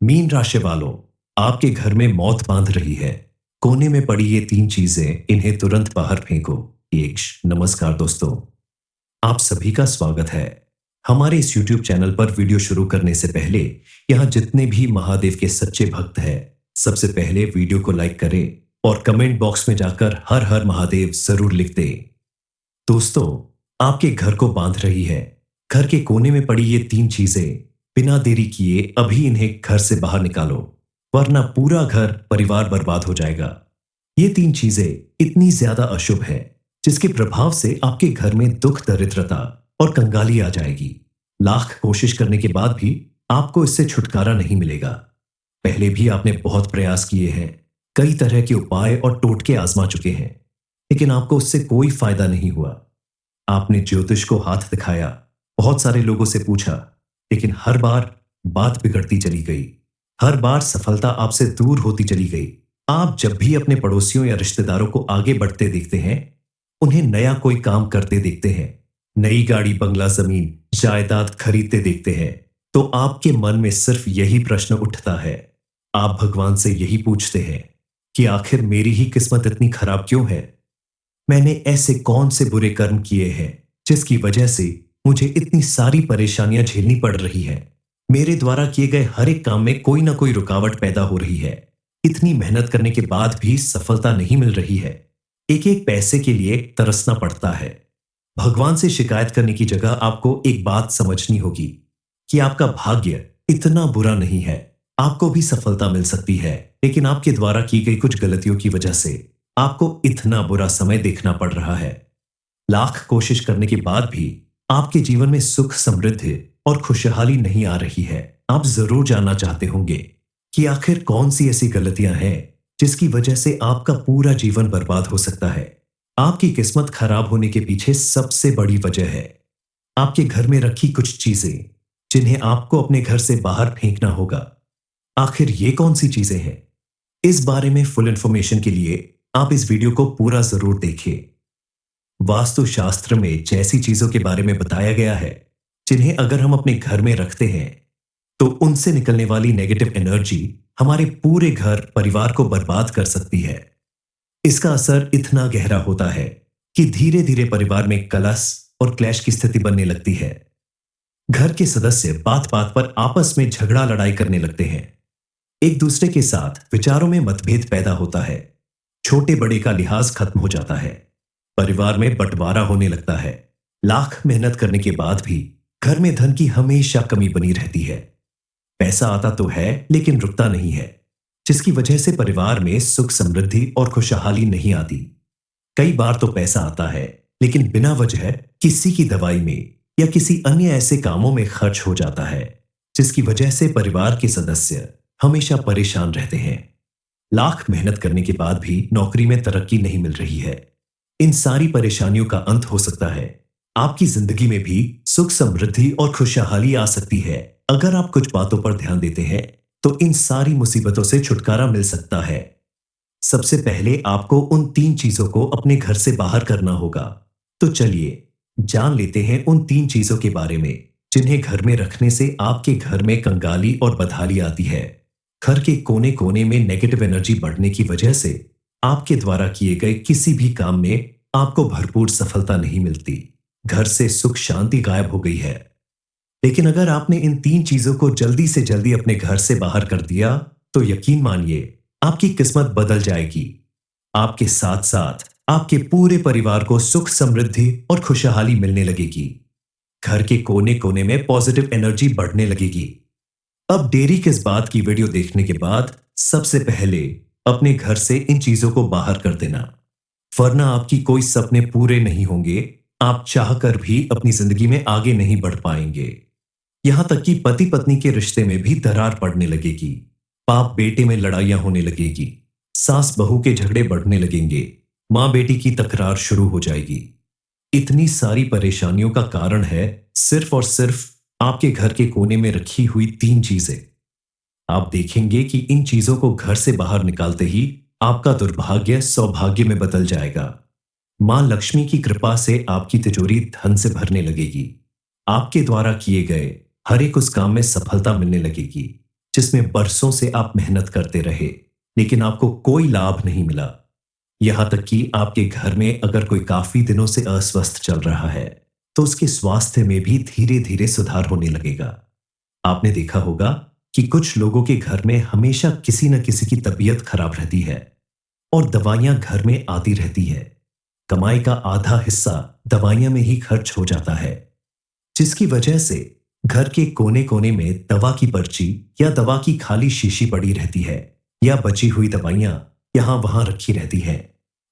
Mean राशि वालों, आपके घर में मौत बांध रही है। कोने में पड़ी ये तीन चीजें, इन्हें तुरंत बाहर फेंको। नमस्कार दोस्तों, आप सभी का स्वागत है हमारे इस YouTube चैनल पर। वीडियो शुरू करने से पहले यहाँ जितने भी महादेव के सच्चे भक्त हैं, सबसे पहले वीडियो को लाइक करें और कमेंट बॉक्स में जाकर हर हर महादेव जरूर लिख दें। दोस्तों, आपके घर को बांध रही है। घर के कोने में पड़ी ये तीन चीजें, बिना देरी किए अभी इन्हें घर से बाहर निकालो, वरना पूरा घर परिवार बर्बाद हो जाएगा। ये तीन चीजें इतनी ज्यादा अशुभ है, जिसके प्रभाव से आपके घर में दुख, दरिद्रता और कंगाली आ जाएगी। लाख कोशिश करने के बाद भी आपको इससे छुटकारा नहीं मिलेगा। पहले भी आपने बहुत प्रयास किए हैं, कई तरह के उपाय और टोटके आजमा चुके हैं, लेकिन आपको उससे कोई फायदा नहीं हुआ। आपने ज्योतिष को हाथ दिखाया, बहुत सारे लोगों से पूछा, लेकिन हर बार बात बिगड़ती चली गई। हर बार सफलता आपसे दूर होती चली गई। आप जब भी अपने पड़ोसियों या रिश्तेदारों को आगे बढ़ते देखते हैं, उन्हें नया कोई काम करते देखते हैं, नई गाड़ी, बंगला, जमीन, जायदाद खरीदते देखते हैं, तो आपके मन में सिर्फ यही प्रश्न उठता है। आप भगवान से यही पूछते हैं कि आखिर मेरी ही किस्मत इतनी खराब क्यों है? मैंने ऐसे कौन से बुरे कर्म किए हैं जिसकी वजह से मुझे इतनी सारी परेशानियां झेलनी पड़ रही है? मेरे द्वारा किए गए हर एक काम में कोई ना कोई रुकावट पैदा हो रही है। इतनी मेहनत करने के बाद भी सफलता नहीं मिल रही है। एक एक पैसे के लिए तरसना पड़ता है। भगवान से शिकायत करने की जगह आपको एक बात समझनी होगी कि आपका भाग्य इतना बुरा नहीं है। आपको भी सफलता मिल सकती है, लेकिन आपके द्वारा की गई कुछ गलतियों की वजह से आपको इतना बुरा समय देखना पड़ रहा है। लाख कोशिश करने के बाद भी आपके जीवन में सुख, समृद्धि और खुशहाली नहीं आ रही है। आप जरूर जानना चाहते होंगे कि आखिर कौन सी ऐसी गलतियां हैं जिसकी वजह से आपका पूरा जीवन बर्बाद हो सकता है। आपकी किस्मत खराब होने के पीछे सबसे बड़ी वजह है आपके घर में रखी कुछ चीजें, जिन्हें आपको अपने घर से बाहर फेंकना होगा। आखिर ये कौन सी चीजें हैं? इस बारे में फुल इंफॉर्मेशन के लिए आप इस वीडियो को पूरा जरूर देखिए। वास्तुशास्त्र में जैसी चीजों के बारे में बताया गया है, जिन्हें अगर हम अपने घर में रखते हैं तो उनसे निकलने वाली नेगेटिव एनर्जी हमारे पूरे घर परिवार को बर्बाद कर सकती है। इसका असर इतना गहरा होता है कि धीरे धीरे परिवार में कलह और क्लैश की स्थिति बनने लगती है। घर के सदस्य बात बात पर आपस में झगड़ा, लड़ाई करने लगते हैं। एक दूसरे के साथ विचारों में मतभेद पैदा होता है। छोटे बड़े का लिहाज खत्म हो जाता है। परिवार में बंटवारा होने लगता है। लाख मेहनत करने के बाद भी घर में धन की हमेशा कमी बनी रहती है। पैसा आता तो है, लेकिन रुकता नहीं है, जिसकी वजह से परिवार में सुख, समृद्धि और खुशहाली नहीं आती। कई बार तो पैसा आता है, लेकिन बिना वजह किसी की दवाई में या किसी अन्य ऐसे कामों में खर्च हो जाता है, जिसकी वजह से परिवार के सदस्य हमेशा परेशान रहते हैं। लाख मेहनत करने के बाद भी नौकरी में तरक्की नहीं मिल रही है। इन सारी परेशानियों का अंत हो सकता है। आपकी जिंदगी में भी सुख, समृद्धि और खुशहाली आ सकती है। अगर आप कुछ बातों पर ध्यान देते हैं तो इन सारी मुसीबतों से छुटकारा मिल सकता है। सबसे पहले आपको उन तीन चीजों को अपने घर से बाहर करना होगा। तो चलिए जान लेते हैं उन तीन चीजों के बारे में, जिन्हें घर में रखने से आपके घर में कंगाली और बदहाली आती है। घर के कोने कोने में नेगेटिव एनर्जी बढ़ने की वजह से आपके द्वारा किए गए किसी भी काम में आपको भरपूर सफलता नहीं मिलती। घर से सुख, शांति गायब हो गई है। लेकिन अगर आपने इन तीन चीजों को जल्दी से जल्दी अपने घर से बाहर कर दिया, तो यकीन मानिए आपकी किस्मत बदल जाएगी। आपके साथ साथ आपके पूरे परिवार को सुख, समृद्धि और खुशहाली मिलने लगेगी। घर के कोने कोने में पॉजिटिव एनर्जी बढ़ने लगेगी। अब देरी किस बात की? वीडियो देखने के बाद सबसे पहले अपने घर से इन चीजों को बाहर कर देना, वरना आपकी कोई सपने पूरे नहीं होंगे। आप चाहकर भी अपनी जिंदगी में आगे नहीं बढ़ पाएंगे। यहां तक कि पति पत्नी के रिश्ते में भी दरार पड़ने लगेगी। बाप बेटे में लड़ाइयां होने लगेगी। सास बहू के झगड़े बढ़ने लगेंगे। मां बेटी की तकरार शुरू हो जाएगी। इतनी सारी परेशानियों का कारण है सिर्फ और सिर्फ आपके घर के कोने में रखी हुई तीन चीजें। आप देखेंगे कि इन चीजों को घर से बाहर निकालते ही आपका दुर्भाग्य सौभाग्य में बदल जाएगा। मां लक्ष्मी की कृपा से आपकी तिजोरी धन से भरने लगेगी। आपके द्वारा किए गए हर एक उस काम में सफलता मिलने लगेगी, जिसमें बरसों से आप मेहनत करते रहे, लेकिन आपको कोई लाभ नहीं मिला। यहां तक कि आपके घर में अगर कोई काफी दिनों से अस्वस्थ चल रहा है, तो उसके स्वास्थ्य में भी धीरे धीरे सुधार होने लगेगा। आपने देखा होगा कि कुछ लोगों के घर में हमेशा किसी न किसी की तबीयत खराब रहती है और दवाइयां घर में आती रहती है। कमाई का आधा हिस्सा दवाइयां में ही खर्च हो जाता है, जिसकी वजह से घर के कोने कोने में दवा की पर्ची या दवा की खाली शीशी पड़ी रहती है, या बची हुई दवाइयां यहां वहां रखी रहती हैं।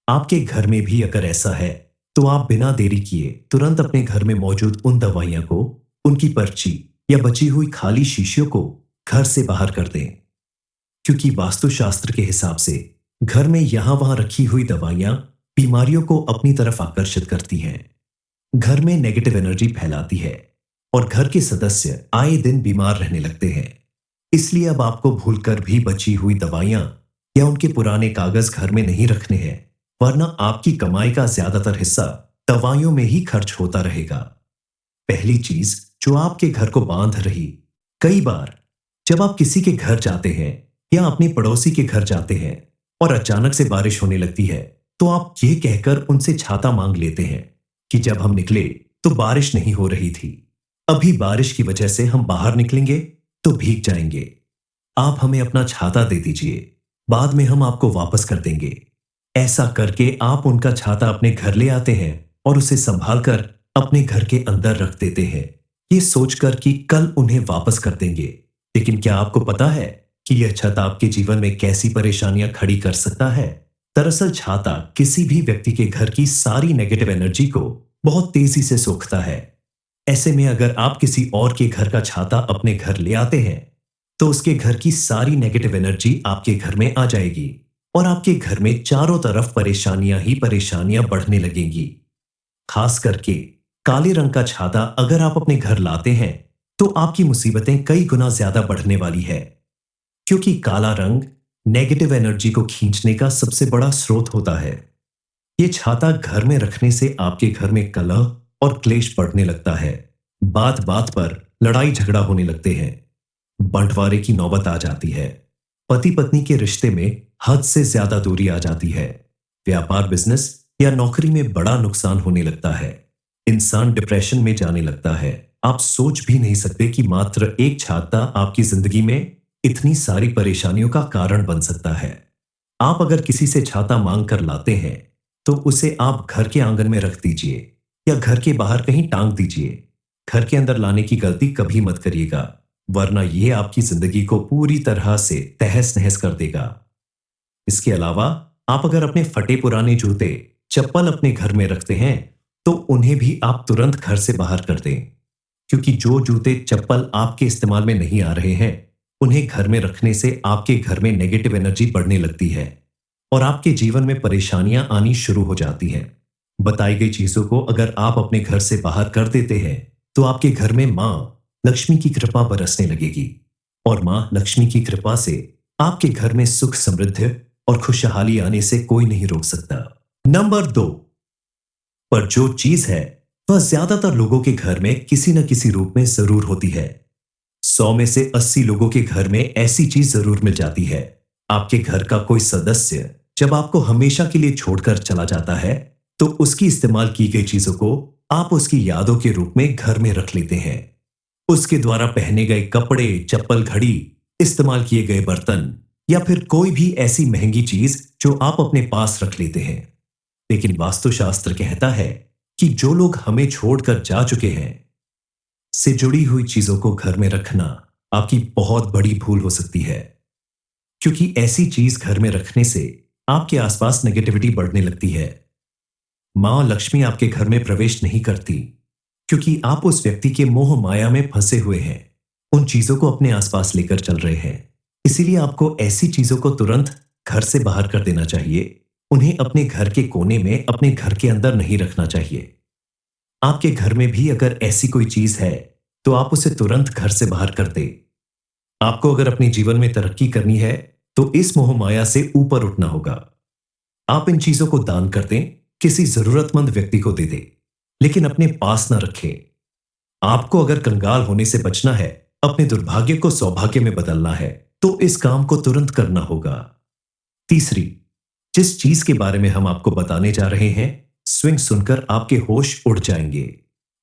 आपके घर में भी अगर ऐसा है, तो आप बिना देरी किए तुरंत अपने घर में मौजूद उन दवाइयां को, उनकी पर्ची या बची हुई खाली शीशियों को घर से बाहर कर दें। क्योंकि वास्तुशास्त्र के हिसाब से घर में यहां वहां रखी हुई दवाइयां बीमारियों को अपनी तरफ आकर्षित करती हैं, घर में नेगेटिव एनर्जी फैलाती है और घर के सदस्य आए दिन बीमार रहने लगते हैं। इसलिए अब आपको भूलकर भी बची हुई दवाइयां या उनके पुराने कागज घर में नहीं रखने हैं, वरना आपकी कमाई का ज्यादातर हिस्सा दवाइयों में ही खर्च होता रहेगा। पहली चीज जो आपके घर को बांध रही, कई बार जब आप किसी के घर जाते हैं या अपने पड़ोसी के घर जाते हैं और अचानक से बारिश होने लगती है, तो आप ये कहकर उनसे छाता मांग लेते हैं कि जब हम निकले तो बारिश नहीं हो रही थी, अभी बारिश की वजह से हम बाहर निकलेंगे तो भीग जाएंगे। आप हमें अपना छाता दे दीजिए, बाद में हम आपको वापस कर देंगे। ऐसा करके आप उनका छाता अपने घर ले आते हैं और उसे संभाल कर अपने घर के अंदर रख देते हैं, ये सोचकर कि कल उन्हें वापस कर देंगे। लेकिन क्या आपको पता है कि यह छत आपके जीवन में कैसी परेशानियां खड़ी कर सकता है? दरअसल छाता किसी भी व्यक्ति के घर की सारी नेगेटिव एनर्जी को बहुत तेजी से सोखता है। ऐसे में अगर आप किसी और के घर का छाता अपने घर ले आते हैं, तो उसके घर की सारी नेगेटिव एनर्जी आपके घर में आ जाएगी और आपके घर में चारों तरफ परेशानियां ही परेशानियां बढ़ने लगेंगी। खास करके काले रंग का छाता अगर आप अपने घर लाते हैं, तो आपकी मुसीबतें कई गुना ज्यादा बढ़ने वाली है, क्योंकि काला रंग नेगेटिव एनर्जी को खींचने का सबसे बड़ा स्रोत होता है। ये छाता घर में रखने से आपके घर में कलह और क्लेश बढ़ने लगता है। बात बात पर लड़ाई झगड़ा होने लगते हैं, बंटवारे की नौबत आ जाती है, पति पत्नी के रिश्ते में हद से ज्यादा दूरी आ जाती है, व्यापार बिजनेस या नौकरी में बड़ा नुकसान होने लगता है, इंसान डिप्रेशन में जाने लगता है। आप सोच भी नहीं सकते कि मात्र एक छाता आपकी जिंदगी में इतनी सारी परेशानियों का कारण बन सकता है। आप अगर किसी से छाता मांग कर लाते हैं, तो उसे आप घर के आंगन में रख दीजिए या घर के बाहर कहीं टांग दीजिए। घर के अंदर लाने की गलती कभी मत करिएगा, वरना यह आपकी जिंदगी को पूरी तरह से तहस नहस कर देगा। इसके अलावा आप अगर अपने फटे पुराने जूते चप्पल अपने घर में रखते हैं, तो उन्हें भी आप तुरंत घर से बाहर कर दें, क्योंकि जो जूते चप्पल आपके इस्तेमाल में नहीं आ रहे हैं, उन्हें घर में रखने से आपके घर में नेगेटिव एनर्जी बढ़ने लगती है और आपके जीवन में परेशानियां आनी शुरू हो जाती हैं। बताई गई चीजों को अगर आप अपने घर से बाहर कर देते हैं, तो आपके घर में मां लक्ष्मी की कृपा बरसने लगेगी और मां लक्ष्मी की कृपा से आपके घर में सुख समृद्धि और खुशहाली आने से कोई नहीं रोक सकता। नंबर 2 पर जो चीज है, वह ज्यादातर लोगों के घर में किसी न किसी रूप में जरूर होती है। 100 में से 80 लोगों के घर में ऐसी चीज जरूर मिल जाती है। आपके घर का कोई सदस्य जब आपको हमेशा के लिए छोड़कर चला जाता है, तो उसकी इस्तेमाल की गई चीजों को आप उसकी यादों के रूप में घर में रख लेते हैं। उसके द्वारा पहने गए कपड़े, चप्पल, घड़ी, इस्तेमाल किए गए बर्तन या फिर कोई भी ऐसी महंगी चीज जो आप अपने पास रख लेते हैं। लेकिन वास्तुशास्त्र कहता है कि जो लोग हमें छोड़कर जा चुके हैं, से जुड़ी हुई चीजों को घर में रखना आपकी बहुत बड़ी भूल हो सकती है, क्योंकि ऐसी चीज घर में रखने से आपके आसपास नेगेटिविटी बढ़ने लगती है। मां लक्ष्मी आपके घर में प्रवेश नहीं करती, क्योंकि आप उस व्यक्ति के मोह माया में फंसे हुए हैं, उन चीजों को अपने आसपास लेकर चल रहे हैं। इसीलिए आपको ऐसी चीजों को तुरंत घर से बाहर कर देना चाहिए। उन्हें अपने घर के कोने में, अपने घर के अंदर नहीं रखना चाहिए। आपके घर में भी अगर ऐसी कोई चीज है, तो आप उसे तुरंत घर से बाहर कर दें। आपको अगर अपने जीवन में तरक्की करनी है, तो इस मोह माया से ऊपर उठना होगा। आप इन चीजों को दान कर दें, किसी जरूरतमंद व्यक्ति को दे दें, लेकिन अपने पास ना रखें। आपको अगर कंगाल होने से बचना है, अपने दुर्भाग्य को सौभाग्य में बदलना है तो इस काम को तुरंत करना होगा। तीसरी, जिस चीज के बारे में हम आपको बताने जा रहे हैं, स्विंग सुनकर आपके होश उड़ जाएंगे,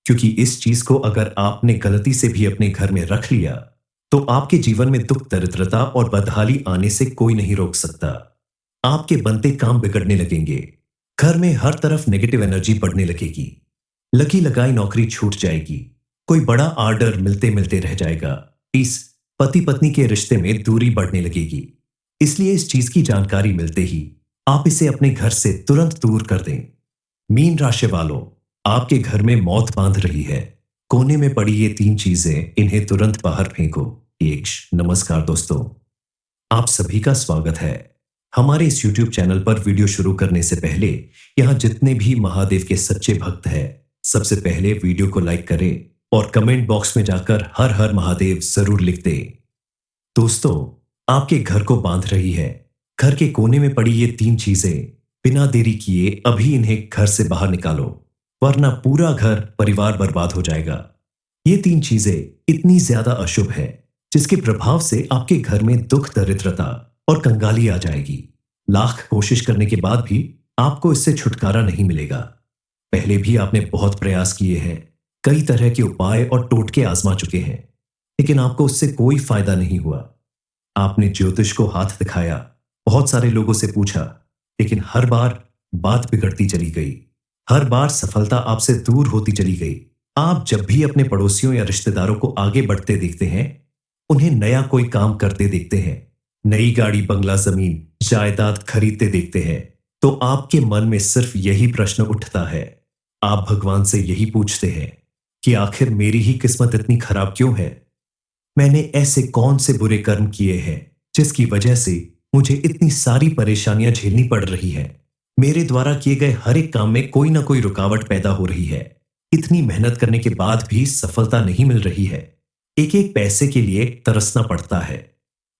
क्योंकि इस चीज को अगर आपने गलती से भी अपने घर में रख लिया तो आपके जीवन में दुख, दरिद्रता और बदहाली आने से कोई नहीं रोक सकता। आपके बनते काम बिगड़ने लगेंगे, घर में हर तरफ नेगेटिव एनर्जी बढ़ने लगेगी, लगी लगाई नौकरी छूट जाएगी, कोई बड़ा ऑर्डर मिलते मिलते रह जाएगा, इस पति पत्नी के रिश्ते में दूरी बढ़ने लगेगी। इसलिए इस चीज की जानकारी मिलते ही आप इसे अपने घर से तुरंत दूर कर दें। मीन राशि वालों, आपके घर में मौत बांध रही है, कोने में पड़ी ये तीन चीजें, इन्हें तुरंत बाहर फेंको। नमस्कार दोस्तों, आप सभी का स्वागत है। हमारे इस YouTube चैनल पर वीडियो शुरू करने से पहले यहाँ जितने भी महादेव के सच्चे भक्त हैं, सबसे पहले वीडियो को लाइक करें और कमेंट बॉक्स में जाकर हर हर महादेव जरूर लिख दें। दोस्तों, आपके घर को बांध रही है, घर के कोने में पड़ी ये तीन चीजें, बिना देरी किए अभी इन्हें घर से बाहर निकालो, वरना पूरा घर परिवार बर्बाद हो जाएगा। ये तीन चीजें इतनी ज्यादा अशुभ है जिसके प्रभाव से आपके घर में दुख, दरिद्रता और कंगाली आ जाएगी। लाख कोशिश करने के बाद भी आपको इससे छुटकारा नहीं मिलेगा। पहले भी आपने बहुत प्रयास किए हैं, कई तरह के उपाय और टोटके आजमा चुके हैं, लेकिन आपको उससे कोई फायदा नहीं हुआ। आपने ज्योतिष को हाथ दिखाया, बहुत सारे लोगों से पूछा, लेकिन हर बार बात बिगड़ती चली गई, हर बार सफलता आपसे दूर होती चली गई। आप जब भी अपने पड़ोसियों या रिश्तेदारों को आगे बढ़ते देखते हैं, उन्हें नया कोई काम करते देखते हैं, नई गाड़ी, बंगला, जमीन, जायदाद खरीदते देखते हैं, तो आपके मन में सिर्फ यही प्रश्न उठता है। आप भगवान से यही पूछते हैं कि आखिर मेरी ही किस्मत इतनी खराब क्यों है? मैंने ऐसे कौन से बुरे कर्म किए हैं जिसकी वजह से मुझे इतनी सारी परेशानियां झेलनी पड़ रही है? मेरे द्वारा किए गए हर एक काम में कोई ना कोई रुकावट पैदा हो रही है। इतनी मेहनत करने के बाद भी सफलता नहीं मिल रही है। एक एक पैसे के लिए तरसना पड़ता है।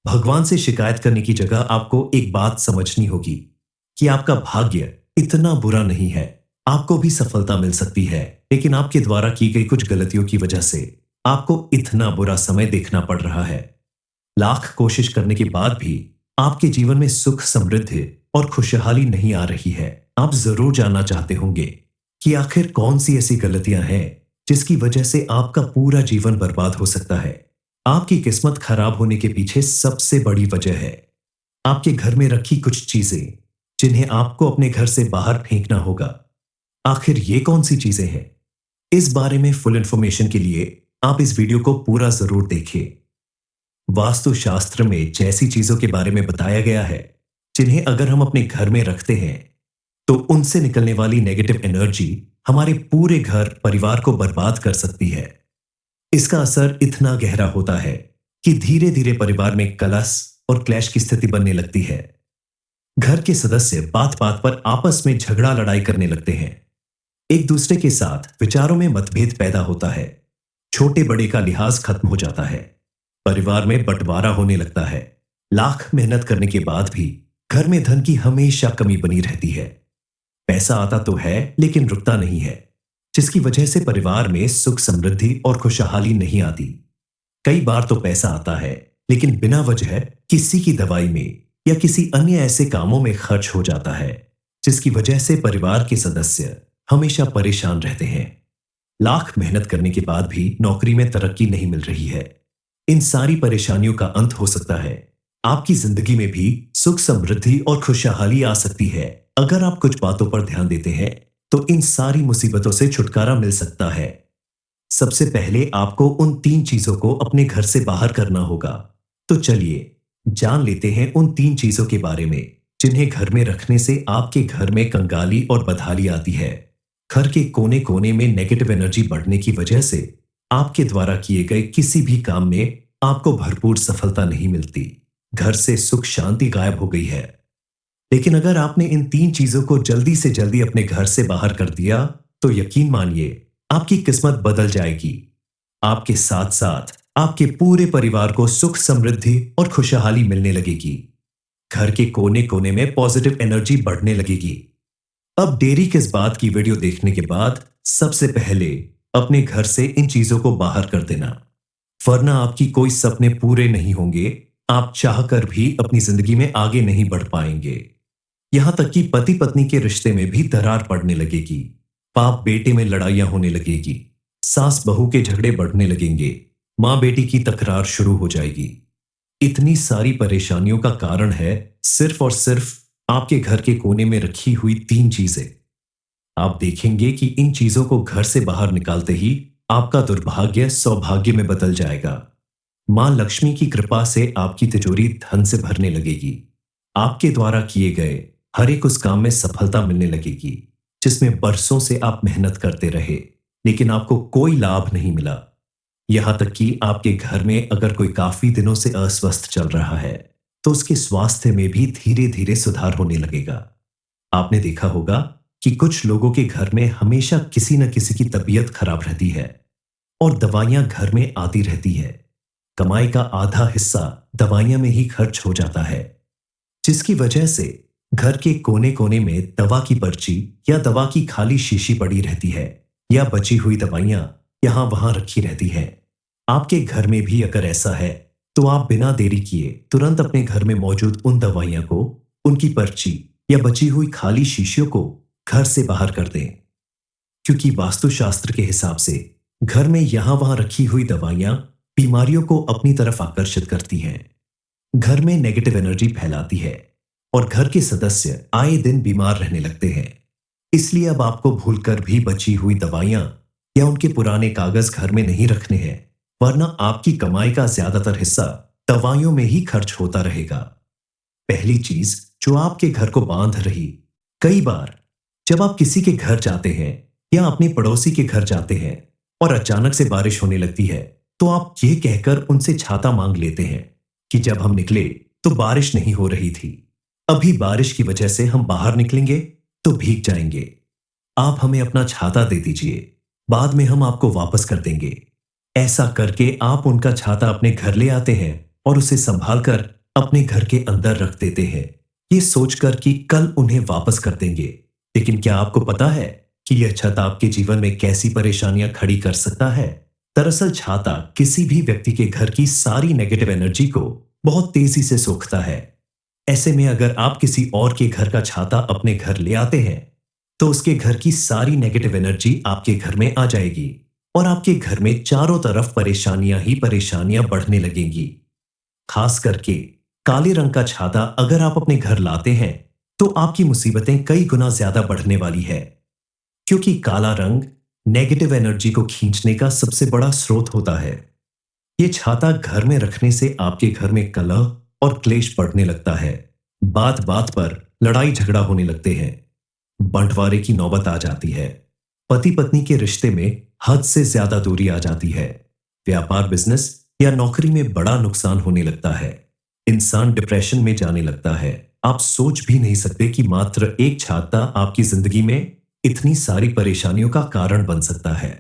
भगवान से शिकायत करने की जगह आपको एक बात समझनी होगी कि आपका भाग्य इतना बुरा नहीं है। आपको भी सफलता मिल सकती है, लेकिन आपके द्वारा की गई कुछ गलतियों की वजह से आपको इतना बुरा समय देखना पड़ रहा है। लाख कोशिश करने के बाद भी आपके जीवन में सुख, समृद्धि और खुशहाली नहीं आ रही है। आप जरूर जानना चाहते होंगे कि आखिर कौन सी ऐसी गलतियां हैं जिसकी वजह से आपका पूरा जीवन बर्बाद हो सकता है। आपकी किस्मत खराब होने के पीछे सबसे बड़ी वजह है आपके घर में रखी कुछ चीजें, जिन्हें आपको अपने घर से बाहर फेंकना होगा। आखिर ये कौन सी चीजें हैं? इस बारे में फुल इंफॉर्मेशन के लिए आप इस वीडियो को पूरा जरूर देखिए। वास्तुशास्त्र में जैसी चीजों के बारे में बताया गया है, जिन्हें अगर हम अपने घर में रखते हैं तो उनसे निकलने वाली नेगेटिव एनर्जी हमारे पूरे घर परिवार को बर्बाद कर सकती है। इसका असर इतना गहरा होता है कि धीरे धीरे परिवार में कलह और क्लैश की स्थिति बनने लगती है। घर के सदस्य बात बात पर आपस में झगड़ा लड़ाई करने लगते हैं, एक दूसरे के साथ विचारों में मतभेद पैदा होता है, छोटे बड़े का लिहाज खत्म हो जाता है, परिवार में बंटवारा होने लगता है। लाख मेहनत करने के बाद भी घर में धन की हमेशा कमी बनी रहती है। पैसा आता तो है लेकिन रुकता नहीं है, जिसकी वजह से परिवार में सुख, समृद्धि और खुशहाली नहीं आती। कई बार तो पैसा आता है लेकिन बिना वजह किसी की दवाई में या किसी अन्य ऐसे कामों में खर्च हो जाता है, जिसकी वजह से परिवार के सदस्य हमेशा परेशान रहते हैं। लाख मेहनत करने के बाद भी नौकरी में तरक्की नहीं मिल रही है। इन सारी परेशानियों का अंत हो सकता है। आपकी जिंदगी में भी सुख, समृद्धि और खुशहाली आ सकती है। अगर आप कुछ बातों पर ध्यान देते हैं तो इन सारी मुसीबतों से छुटकारा मिल सकता है। सबसे पहले आपको उन तीन चीजों को अपने घर से बाहर करना होगा। तो चलिए जान लेते हैं उन तीन चीजों के बारे में, जिन्हें घर में रखने से आपके घर में कंगाली और बदहाली आती है। घर के कोने कोने में नेगेटिव एनर्जी बढ़ने की वजह से आपके द्वारा किए गए किसी भी काम में आपको भरपूर सफलता नहीं मिलती। घर से सुख, शांति गायब हो गई है। लेकिन अगर आपने इन तीन चीजों को जल्दी से जल्दी अपने घर से बाहर कर दिया तो यकीन मानिए आपकी किस्मत बदल जाएगी। आपके साथ साथ आपके पूरे परिवार को सुख, समृद्धि और खुशहाली मिलने लगेगी। घर के कोने कोने में पॉजिटिव एनर्जी बढ़ने लगेगी। अब देरी किस बात की? वीडियो देखने के बाद सबसे पहले अपने घर से इन चीजों को बाहर कर देना। वरना आपकी कोई सपने पूरे नहीं होंगे। आप चाहकर भी अपनी जिंदगी में आगे नहीं बढ़ पाएंगे। यहां तक कि पति पत्नी के रिश्ते में भी दरार पड़ने लगेगी। बाप बेटे में लड़ाइयां होने लगेगी। सास बहू के झगड़े बढ़ने लगेंगे। माँ बेटी की तकरार शुरू हो जाएगी। इतनी सारी परेशानियों का कारण है सिर्फ और सिर्फ आपके घर के कोने में रखी हुई तीन चीजें। आप देखेंगे कि इन चीजों को घर से बाहर निकालते ही आपका दुर्भाग्य सौभाग्य में बदल जाएगा। मां लक्ष्मी की कृपा से आपकी तिजोरी धन से भरने लगेगी। आपके द्वारा किए गए हर एक उस काम में सफलता मिलने लगेगी जिसमें बरसों से आप मेहनत करते रहे, लेकिन आपको कोई लाभ नहीं मिला। यहां तक कि आपके घर में अगर कोई काफी दिनों से अस्वस्थ चल रहा है तो उसके स्वास्थ्य में भी धीरे धीरे सुधार होने लगेगा। आपने देखा होगा कि कुछ लोगों के घर में हमेशा किसी न किसी की तबीयत खराब रहती है और दवाइयां घर में आती रहती है। कमाई का आधा हिस्सा दवाइयां में ही खर्च हो जाता है, जिसकी वजह से घर के कोने कोने में दवा की पर्ची या दवा की खाली शीशी पड़ी रहती है या बची हुई दवाइयां यहां वहां रखी रहती हैं। आपके घर में भी अगर ऐसा है तो आप बिना देरी किए तुरंत अपने घर में मौजूद उन दवाइयां को, उनकी पर्ची या बची हुई खाली शीशियों को घर से बाहर कर दें, क्योंकि वास्तुशास्त्र के हिसाब से घर में यहां वहां रखी हुई दवाइयां बीमारियों को अपनी तरफ आकर्षित करती हैं, घर में नेगेटिव एनर्जी फैलाती है और घर के सदस्य आए दिन बीमार रहने लगते हैं। इसलिए अब आपको भूलकर भी बची हुई दवाइयां या उनके पुराने कागज घर में नहीं रखने हैं, वरना आपकी कमाई का ज्यादातर हिस्सा दवाइयों में ही खर्च होता रहेगा। पहली चीज जो आपके घर को बांध रही, कई बार जब आप किसी के घर जाते हैं या अपने पड़ोसी के घर जाते हैं और अचानक से बारिश होने लगती है तो आप ये कहकर उनसे छाता मांग लेते हैं कि जब हम निकले तो बारिश नहीं हो रही थी, अभी बारिश की वजह से हम बाहर निकलेंगे तो भीग जाएंगे। आप हमें अपना छाता दे दीजिए, बाद में हम आपको वापस कर देंगे। ऐसा करके आप उनका छाता अपने घर ले आते हैं और उसे संभालकर अपने घर के अंदर रख देते हैं, ये सोचकर कि कल उन्हें वापस कर देंगे। लेकिन क्या आपको पता है कि यह छाता आपके जीवन में कैसी परेशानियां खड़ी कर सकता है? दरअसल छाता किसी भी व्यक्ति के घर की सारी नेगेटिव एनर्जी को बहुत तेजी से सोखता है। ऐसे में अगर आप किसी और के घर का छाता अपने घर ले आते हैं तो उसके घर की सारी नेगेटिव एनर्जी आपके घर में आ जाएगी और आपके घर में चारों तरफ परेशानियां ही परेशानियां बढ़ने लगेंगी। खास करके काले रंग का छाता अगर आप अपने घर लाते हैं तो आपकी मुसीबतें कई गुना ज्यादा बढ़ने वाली है, क्योंकि काला रंग नेगेटिव एनर्जी को खींचने का सबसे बड़ा स्रोत होता है। ये छाता घर में रखने से आपके घर में कलह और क्लेश बढ़ने लगता है। बात बात पर लड़ाई झगड़ा होने लगते हैं। बंटवारे की नौबत आ जाती है। पति पत्नी के रिश्ते में हद से ज्यादा दूरी आ जाती है। व्यापार, बिजनेस या नौकरी में बड़ा नुकसान होने लगता है। इंसान डिप्रेशन में जाने लगता है। आप सोच भी नहीं सकते कि मात्र एक छाता आपकी जिंदगी में इतनी सारी परेशानियों का कारण बन सकता है।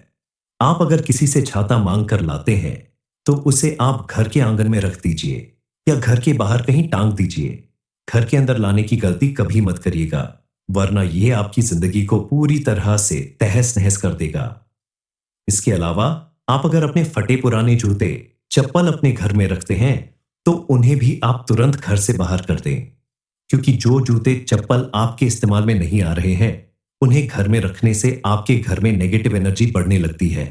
आप अगर किसी से छाता मांग कर लाते हैं तो उसे आप घर के आंगन में रख दीजिए या घर के बाहर कहीं टांग दीजिए। घर के अंदर लाने की गलती कभी मत करिएगा, वरना यह आपकी जिंदगी को पूरी तरह से तहस नहस कर देगा। इसके अलावा आप अगर अपने फटे पुराने जूते, चप्पल अपने घर में रखते हैं तो उन्हें भी आप तुरंत घर से बाहर कर दें, क्योंकि जो जूते चप्पल आपके इस्तेमाल में नहीं आ रहे हैं उन्हें घर में रखने से आपके घर में नेगेटिव एनर्जी बढ़ने लगती है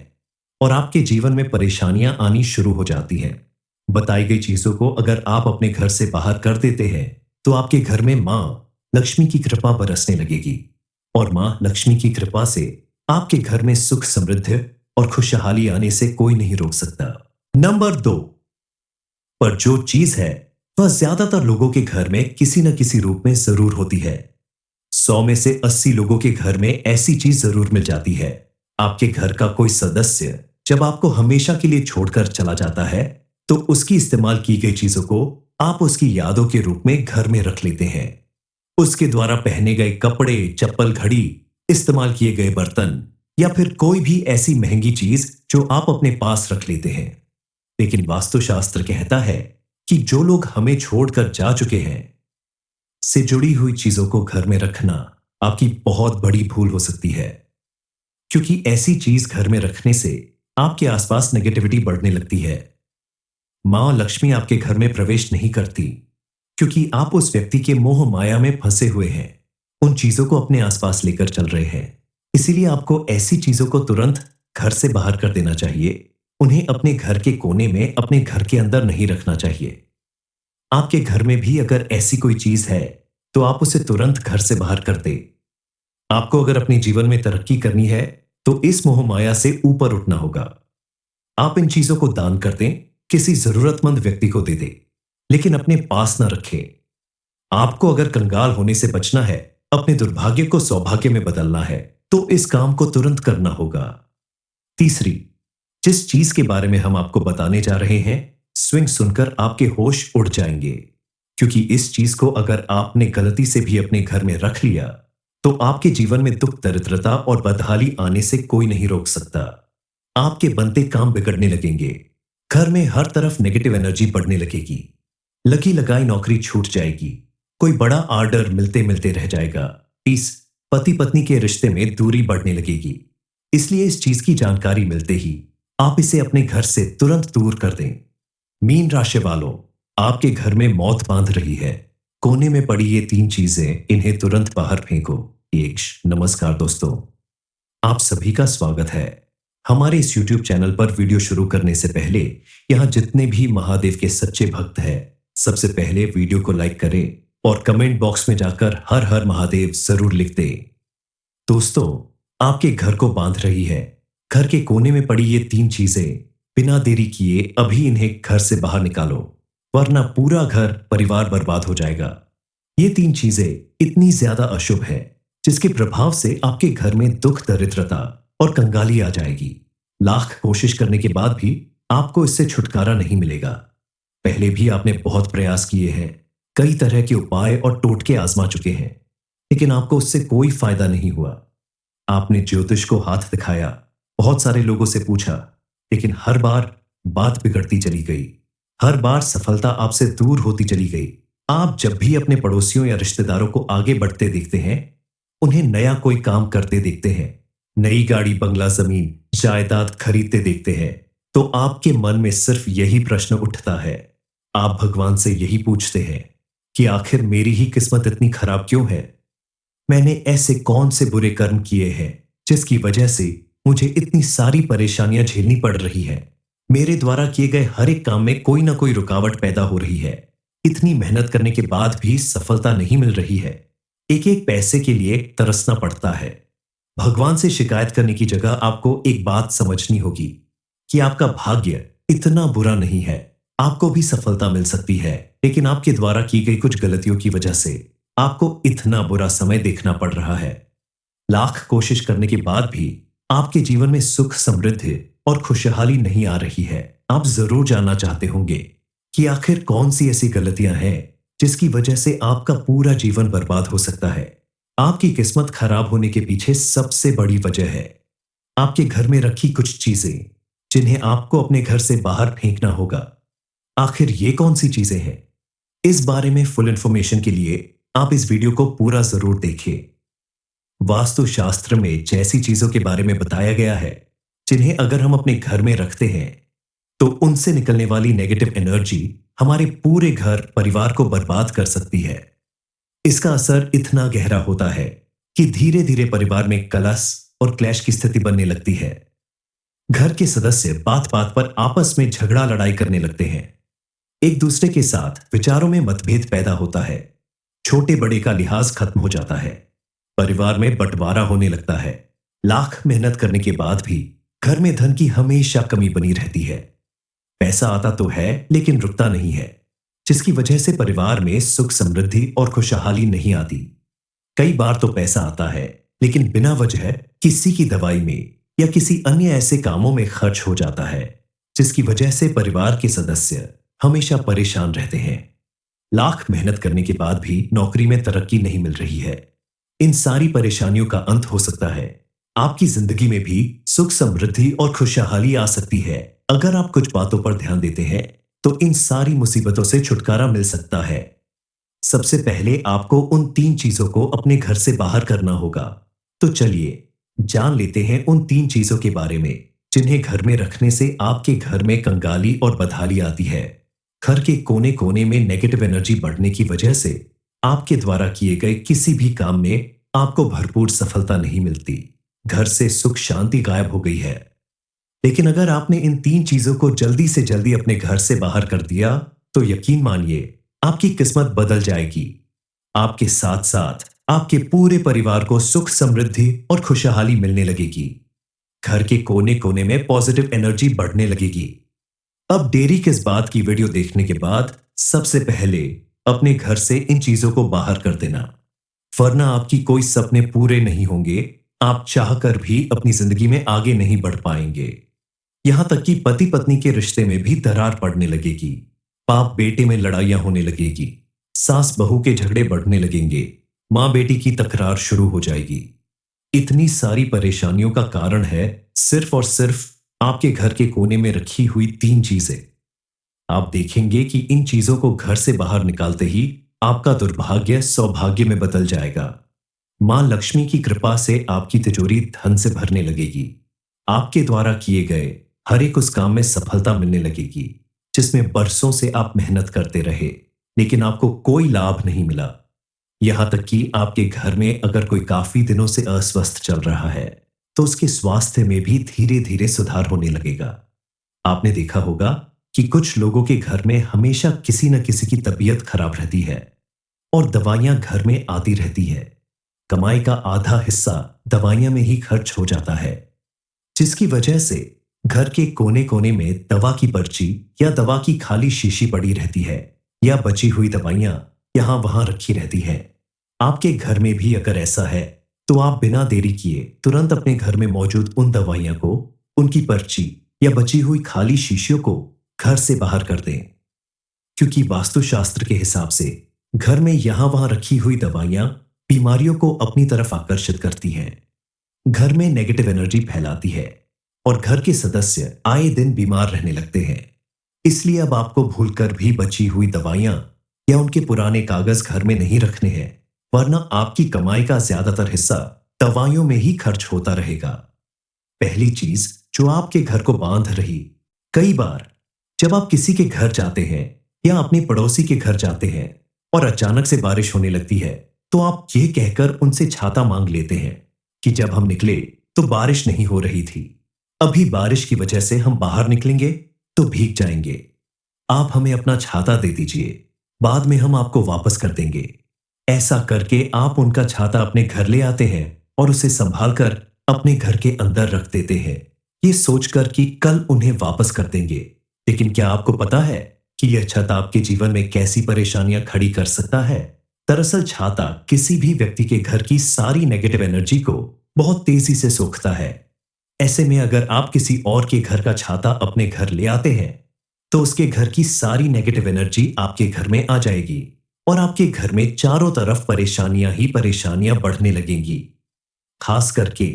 और आपके जीवन में परेशानियां आनी शुरू हो जाती हैं। बताई गई चीजों को अगर आप अपने घर से बाहर कर देते हैं तो आपके घर में मां लक्ष्मी की कृपा बरसने लगेगी और मां लक्ष्मी की कृपा से आपके घर में सुख, समृद्धि और खुशहाली आने से कोई नहीं रोक सकता। नंबर 2 पर जो चीज है वह ज्यादातर लोगों के घर में किसी न किसी रूप में जरूर होती है। 100 में से 80 लोगों के घर में ऐसी चीज जरूर मिल जाती है। आपके घर का कोई सदस्य जब आपको हमेशा के लिए छोड़कर चला जाता है तो उसकी इस्तेमाल की गई चीजों को आप उसकी यादों के रूप में घर में रख लेते हैं। उसके द्वारा पहने गए कपड़े, चप्पल, घड़ी, इस्तेमाल किए गए बर्तन या फिर कोई भी ऐसी महंगी चीज जो आप अपने पास रख लेते हैं। लेकिन वास्तुशास्त्र कहता है कि जो लोग हमें छोड़कर जा चुके हैं से जुड़ी हुई चीजों को घर में रखना आपकी बहुत बड़ी भूल हो सकती है, क्योंकि ऐसी चीज घर में रखने से आपके आसपास नेगेटिविटी बढ़ने लगती है मां लक्ष्मी आपके घर में प्रवेश नहीं करती, क्योंकि आप उस व्यक्ति के मोह माया में फंसे हुए हैं, उन चीजों को अपने आसपास लेकर चल रहे हैं। इसीलिए आपको ऐसी चीजों को तुरंत घर से बाहर कर देना चाहिए। उन्हें अपने घर के कोने में, अपने घर के अंदर नहीं रखना चाहिए। आपके घर में भी अगर ऐसी कोई चीज है, तो आप उसे तुरंत घर से बाहर कर दें। आपको अगर अपने जीवन में तरक्की करनी है, तो इस मोह माया से ऊपर उठना होगा। आप इन चीजों को दान कर दें, किसी जरूरतमंद व्यक्ति को दे दें, लेकिन अपने पास ना रखें। आपको अगर कंगाल होने से बचना है, अपने दुर्भाग्य को सौभाग्य में बदलना है, तो इस काम को तुरंत करना होगा। तीसरी, जिस चीज के बारे में हम आपको बताने जा रहे हैं, स्विंग सुनकर आपके होश उड़ जाएंगे, क्योंकि इस चीज को अगर आपने गलती से भी अपने घर में रख लिया, तो आपके जीवन में दुख, दरिद्रता और बदहाली आने से कोई नहीं रोक सकता। आपके बनते काम बिगड़ने लगेंगे। घर में हर तरफ नेगेटिव एनर्जी बढ़ने लगेगी। लगी लगाई नौकरी छूट जाएगी। कोई बड़ा ऑर्डर मिलते मिलते रह जाएगा। इस पति पत्नी के रिश्ते में दूरी बढ़ने लगेगी। इसलिए इस चीज की जानकारी मिलते ही आप इसे अपने घर से तुरंत दूर कर दें। मीन राशि वालों, आपके घर में मौत बांध रही है। कोने में पड़ी ये 3 चीजें, इन्हें तुरंत बाहर फेंको। नमस्कार दोस्तों, आप सभी का स्वागत है। हमारे इस YouTube चैनल पर वीडियो शुरू करने से पहले यहां जितने भी महादेव के सच्चे भक्त हैं, सबसे पहले वीडियो को लाइक करें और कमेंट बॉक्स में जाकर हर हर महादेव जरूर लिख दें। दोस्तों, आपके घर को बांध रही है। घर के कोने में पड़ी ये 3 चीजें, बिना देरी किए अभी इन्हें घर से बाहर निकालो, वरना पूरा घर परिवार बर्बाद हो जाएगा। ये 3 चीजें इतनी ज्यादा अशुभ है, जिसके प्रभाव से आपके घर में दुख, दरिद्रता और कंगाली आ जाएगी। लाख कोशिश करने के बाद भी आपको इससे छुटकारा नहीं मिलेगा। पहले भी आपने बहुत प्रयास किए हैं, कई तरह के उपाय और टोटके आजमा चुके हैं, लेकिन आपको उससे कोई फायदा नहीं हुआ। आपने ज्योतिष को हाथ दिखाया, बहुत सारे लोगों से पूछा, लेकिन हर बार बात बिगड़ती चली गई। हर बार सफलता आपसे दूर होती चली गई। आप जब भी अपने पड़ोसियों या रिश्तेदारों को आगे बढ़ते देखते हैं, उन्हें नया कोई काम करते देखते हैं, नई गाड़ी, बंगला, जमीन, जायदाद खरीदते देखते हैं, तो आपके मन में सिर्फ यही प्रश्न उठता है। आप भगवान से यही पूछते हैं कि आखिर मेरी ही किस्मत इतनी खराब क्यों है? मैंने ऐसे कौन से बुरे कर्म किए हैं जिसकी वजह से मुझे इतनी सारी परेशानियां झेलनी पड़ रही है? मेरे द्वारा किए गए हर एक काम में कोई ना कोई रुकावट पैदा हो रही है। इतनी मेहनत करने के बाद भी सफलता नहीं मिल रही है। एक एक पैसे के लिए तरसना पड़ता है। भगवान से शिकायत करने की जगह आपको एक बात समझनी होगी कि आपका भाग्य इतना बुरा नहीं है। आपको भी सफलता मिल सकती है, लेकिन आपके द्वारा की गई कुछ गलतियों की वजह से आपको इतना बुरा समय देखना पड़ रहा है। लाख कोशिश करने के बाद भी आपके जीवन में सुख, समृद्धि और खुशहाली नहीं आ रही है। आप जरूर जानना चाहते होंगे कि आखिर कौन सी ऐसी गलतियां हैं जिसकी वजह से आपका पूरा जीवन बर्बाद हो सकता है। आपकी किस्मत खराब होने के पीछे सबसे बड़ी वजह है आपके घर में रखी कुछ चीजें, जिन्हें आपको अपने घर से बाहर फेंकना होगा। आखिर ये कौन सी चीजें हैं? इस बारे में फुल इंफॉर्मेशन के लिए आप इस वीडियो को पूरा जरूर देखिए। वास्तुशास्त्र में जैसी चीजों के बारे में बताया गया है, जिन्हें अगर हम अपने घर में रखते हैं, तो उनसे निकलने वाली नेगेटिव एनर्जी हमारे पूरे घर, परिवार को बर्बाद कर सकती है। इसका असर इतना गहरा होता है कि धीरे धीरे परिवार में कलह और क्लैश की स्थिति बनने लगती है। घर के सदस्य बात बात पर आपस में झगड़ा, लड़ाई करने लगते हैं। एक दूसरे के साथ विचारों में मतभेद पैदा होता है। छोटे बड़े का लिहाज खत्म हो जाता है। परिवार में बंटवारा होने लगता है। लाख मेहनत करने के बाद भी घर में धन की हमेशा कमी बनी रहती है। पैसा आता तो है, लेकिन रुकता नहीं है, जिसकी वजह से परिवार में सुख, समृद्धि और खुशहाली नहीं आती। कई बार तो पैसा आता है, लेकिन बिना वजह किसी की दवाई में या किसी अन्य ऐसे कामों में खर्च हो जाता है, जिसकी वजह से परिवार के सदस्य हमेशा परेशान रहते हैं। लाख मेहनत करने के बाद भी नौकरी में तरक्की नहीं मिल रही है। इन सारी परेशानियों का अंत हो सकता है। आपकी जिंदगी में भी सुख, समृद्धि और खुशहाली आ सकती है। अगर आप कुछ बातों पर ध्यान देते हैं, तो इन सारी मुसीबतों से छुटकारा मिल सकता है। सबसे पहले आपको उन 3 चीजों को अपने घर से बाहर करना होगा। तो चलिए जान लेते हैं उन 3 चीजों के बारे में, जिन्हें घर में रखने से आपके घर में कंगाली और बदहाली आती है। घर के कोने कोने में नेगेटिव एनर्जी बढ़ने की वजह से आपके द्वारा किए गए किसी भी काम में आपको भरपूर सफलता नहीं मिलती। घर से सुख शांति गायब हो गई है। लेकिन अगर आपने इन तीन चीजों को जल्दी से जल्दी अपने घर से बाहर कर दिया, तो यकीन मानिए आपकी किस्मत बदल जाएगी। आपके साथ साथ आपके पूरे परिवार को सुख समृद्धि और खुशहाली मिलने लगेगी। घर के कोने कोने में पॉजिटिव एनर्जी बढ़ने लगेगी। अब देरी किस बात की? वीडियो देखने के बाद सबसे पहले अपने घर से इन चीजों को बाहर कर देना, वरना आपकी कोई सपने पूरे नहीं होंगे। आप चाहकर भी अपनी जिंदगी में आगे नहीं बढ़ पाएंगे। यहां तक कि पति पत्नी के रिश्ते में भी दरार पड़ने लगेगी। बाप बेटे में लड़ाइयां होने लगेगी। सास बहू के झगड़े बढ़ने लगेंगे। मां बेटी की तकरार शुरू हो जाएगी। इतनी सारी परेशानियों का कारण है सिर्फ और सिर्फ आपके घर के कोने में रखी हुई तीन चीजें। आप देखेंगे कि इन चीजों को घर से बाहर निकालते ही आपका दुर्भाग्य सौभाग्य में बदल जाएगा। मां लक्ष्मी की कृपा से आपकी तिजोरी धन से भरने लगेगी। आपके द्वारा किए गए हर एक उस काम में सफलता मिलने लगेगी जिसमें बरसों से आप मेहनत करते रहे, लेकिन आपको कोई लाभ नहीं मिला। यहां तक कि आपके घर में अगर कोई काफी दिनों से अस्वस्थ चल रहा है, तो उसके स्वास्थ्य में भी धीरे धीरे सुधार होने लगेगा। आपने देखा होगा कि कुछ लोगों के घर में हमेशा किसी न किसी की तबीयत खराब रहती है और दवाइयां घर में आती रहती है। कमाई का आधा हिस्सा दवाइयां में ही खर्च हो जाता है, जिसकी वजह से घर के कोने कोने में दवा की पर्ची या दवा की खाली शीशी पड़ी रहती है, या बची हुई दवाइयां यहां वहां रखी रहती हैं। आपके घर में भी अगर ऐसा है, तो आप बिना देरी किए तुरंत अपने घर में मौजूद उन दवाइयां को, उनकी पर्ची या बची हुई खाली शीशियों को घर से बाहर कर दें। क्योंकि वास्तुशास्त्र के हिसाब से घर में यहां वहां रखी हुई दवाइयां बीमारियों को अपनी तरफ आकर्षित करती हैं, घर में नेगेटिव एनर्जी फैलाती है और घर के सदस्य आए दिन बीमार रहने लगते हैं। इसलिए अब आपको भूलकर भी बची हुई दवाइयां या उनके पुराने कागज घर में नहीं रखने हैं, वरना आपकी कमाई का ज्यादातर हिस्सा दवाइयों में ही खर्च होता रहेगा। पहली चीज जो आपके घर को बांध रही, कई बार जब आप किसी के घर जाते हैं या अपने पड़ोसी के घर जाते हैं और अचानक से बारिश होने लगती है, तो आप ये कहकर उनसे छाता मांग लेते हैं कि जब हम निकले तो बारिश नहीं हो रही थी, अभी बारिश की वजह से हम बाहर निकलेंगे तो भीग जाएंगे। आप हमें अपना छाता दे दीजिए, बाद में हम आपको वापस कर देंगे। ऐसा करके आप उनका छाता अपने घर ले आते हैं और उसे संभाल कर अपने घर के अंदर रख देते हैं, ये सोचकर कि कल उन्हें वापस कर देंगे। लेकिन क्या आपको पता है कि यह छत आपके जीवन में कैसी परेशानियां खड़ी कर सकता है? दरअसल छाता किसी भी व्यक्ति के घर की सारी नेगेटिव एनर्जी को बहुत तेजी से सोखता है। ऐसे में अगर आप किसी और के घर का छाता अपने घर ले आते हैं, तो उसके घर की सारी नेगेटिव एनर्जी आपके घर में आ जाएगी और आपके घर में चारों तरफ परेशानियां ही परेशानियां बढ़ने लगेंगी। खास करके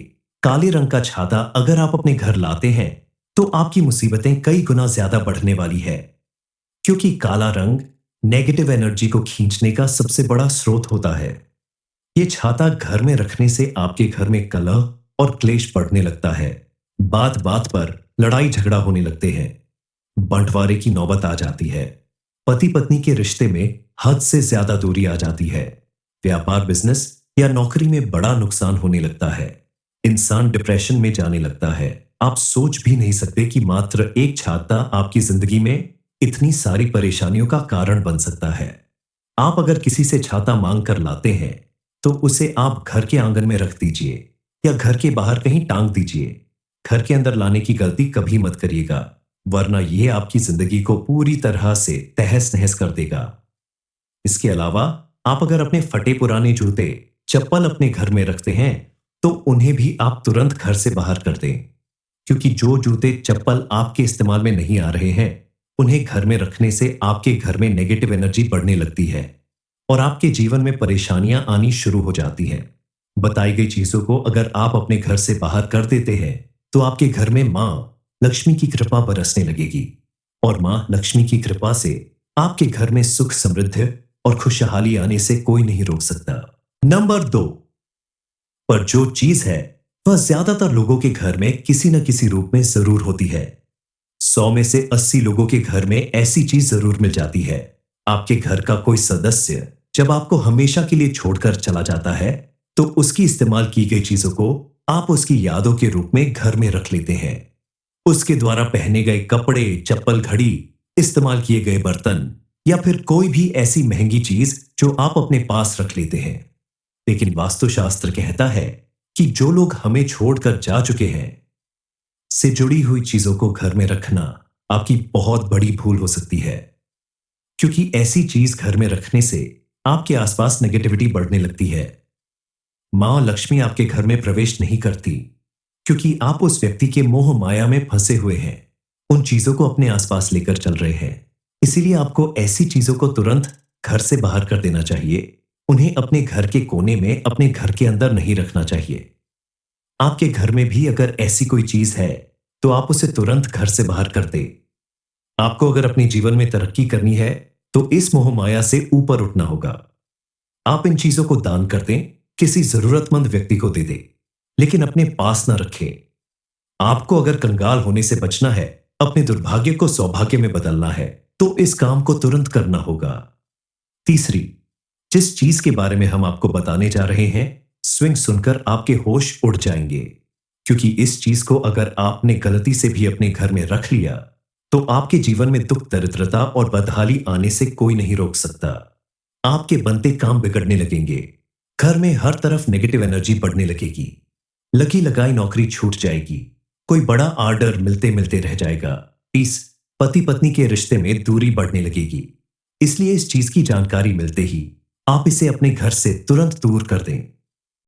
काले रंग का छाता अगर आप अपने घर लाते हैं, तो आपकी मुसीबतें कई गुना ज्यादा बढ़ने वाली है, क्योंकि काला रंग नेगेटिव एनर्जी को खींचने का सबसे बड़ा स्रोत होता है। ये छाता घर में रखने से आपके घर में कलह और क्लेश बढ़ने लगता है। बात बात पर लड़ाई झगड़ा होने लगते हैं। बंटवारे की नौबत आ जाती है। पति पत्नी के रिश्ते में हद से ज्यादा दूरी आ जाती है। व्यापार, बिजनेस या नौकरी में बड़ा नुकसान होने लगता है। इंसान डिप्रेशन में जाने लगता है। आप सोच भी नहीं सकते कि मात्र एक छाता आपकी जिंदगी में इतनी सारी परेशानियों का कारण बन सकता है। आप अगर किसी से छाता मांग कर लाते हैं, तो उसे आप घर के आंगन में रख दीजिए या घर के बाहर कहीं टांग दीजिए। घर के अंदर लाने की गलती कभी मत करिएगा, वरना यह आपकी जिंदगी को पूरी तरह से तहस नहस कर देगा। इसके अलावा आप अगर अपने फटे पुराने जूते, चप्पल अपने घर में रखते हैं, तो उन्हें भी आप तुरंत घर से बाहर कर दें, क्योंकि जो जूते चप्पल आपके इस्तेमाल में नहीं आ रहे हैं, उन्हें घर में रखने से आपके घर में नेगेटिव एनर्जी बढ़ने लगती है और आपके जीवन में परेशानियां आनी शुरू हो जाती हैं। बताई गई चीजों को अगर आप अपने घर से बाहर कर देते हैं, तो आपके घर में मां लक्ष्मी की कृपा बरसने लगेगी और मां लक्ष्मी की कृपा से आपके घर में सुख समृद्धि और खुशहाली आने से कोई नहीं रोक सकता। नंबर 2 पर जो चीज है वह ज्यादातर लोगों के घर में किसी न किसी रूप में जरूर होती है। 100 में से 80 लोगों के घर में ऐसी चीज जरूर मिल जाती है। आपके घर का कोई सदस्य जब आपको हमेशा के लिए छोड़कर चला जाता है, तो उसकी इस्तेमाल की गई चीजों को आप उसकी यादों के रूप में घर में रख लेते हैं। उसके द्वारा पहने गए कपड़े, चप्पल, घड़ी, इस्तेमाल किए गए बर्तन या फिर कोई भी ऐसी महंगी चीज जो आप अपने पास रख लेते हैं। लेकिन वास्तुशास्त्र कहता है कि जो लोग हमें छोड़कर जा चुके हैं से जुड़ी हुई चीजों को घर में रखना आपकी बहुत बड़ी भूल हो सकती है, क्योंकि ऐसी चीज घर में रखने से आपके आसपास नेगेटिविटी बढ़ने लगती है। मां लक्ष्मी आपके घर में प्रवेश नहीं करती, क्योंकि आप उस व्यक्ति के मोह माया में फंसे हुए हैं, उन चीजों को अपने आसपास लेकर चल रहे हैं। इसीलिए आपको ऐसी चीजों को तुरंत घर से बाहर कर देना चाहिए। उन्हें अपने घर के कोने में, अपने घर के अंदर नहीं रखना चाहिए। आपके घर में भी अगर ऐसी कोई चीज है तो आप उसे तुरंत घर से बाहर कर दें। आपको अगर अपने जीवन में तरक्की करनी है तो इस मोह माया से ऊपर उठना होगा। आप इन चीजों को दान कर दें, किसी जरूरतमंद व्यक्ति को दे दें, लेकिन अपने पास ना रखें। आपको अगर कंगाल होने से बचना है, अपने दुर्भाग्य को सौभाग्य में बदलना है, तो इस काम को तुरंत करना होगा। तीसरी, जिस चीज के बारे में हम आपको बताने जा रहे हैं, स्विंग सुनकर आपके होश उड़ जाएंगे, क्योंकि इस चीज को अगर आपने गलती से भी अपने घर में रख लिया तो आपके जीवन में दुख, दरिद्रता और बदहाली आने से कोई नहीं रोक सकता। आपके बनते काम बिगड़ने लगेंगे, घर में हर तरफ नेगेटिव एनर्जी बढ़ने लगेगी, लगी लगाई नौकरी छूट जाएगी, कोई बड़ा ऑर्डर मिलते मिलते रह जाएगा, इस पति पत्नी के रिश्ते में दूरी बढ़ने लगेगी। इसलिए इस चीज की जानकारी मिलते ही आप इसे अपने घर से तुरंत दूर कर दें।